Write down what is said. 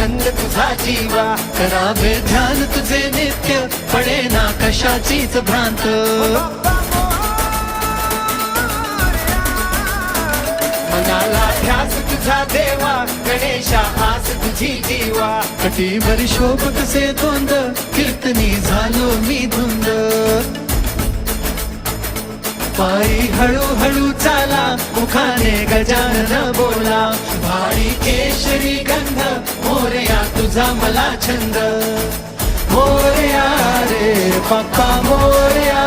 छंद तुझा जीवा, करावे ध्यान तुझे नित्य, पडे ना कशाचीच भ्रांत. मनाला ध्यास तुझा देवा, गणेशा आस तुझी जीवा, कटीवर शोभ कसे धोंद, कीर्तनी झालो मी धुंद. पायी हळूहळू चाला, मुखाने गजानन बोला, भारी केशरी गंध, मोरया तुझा मला छंद. मोरया रे बाप्पा मोरया,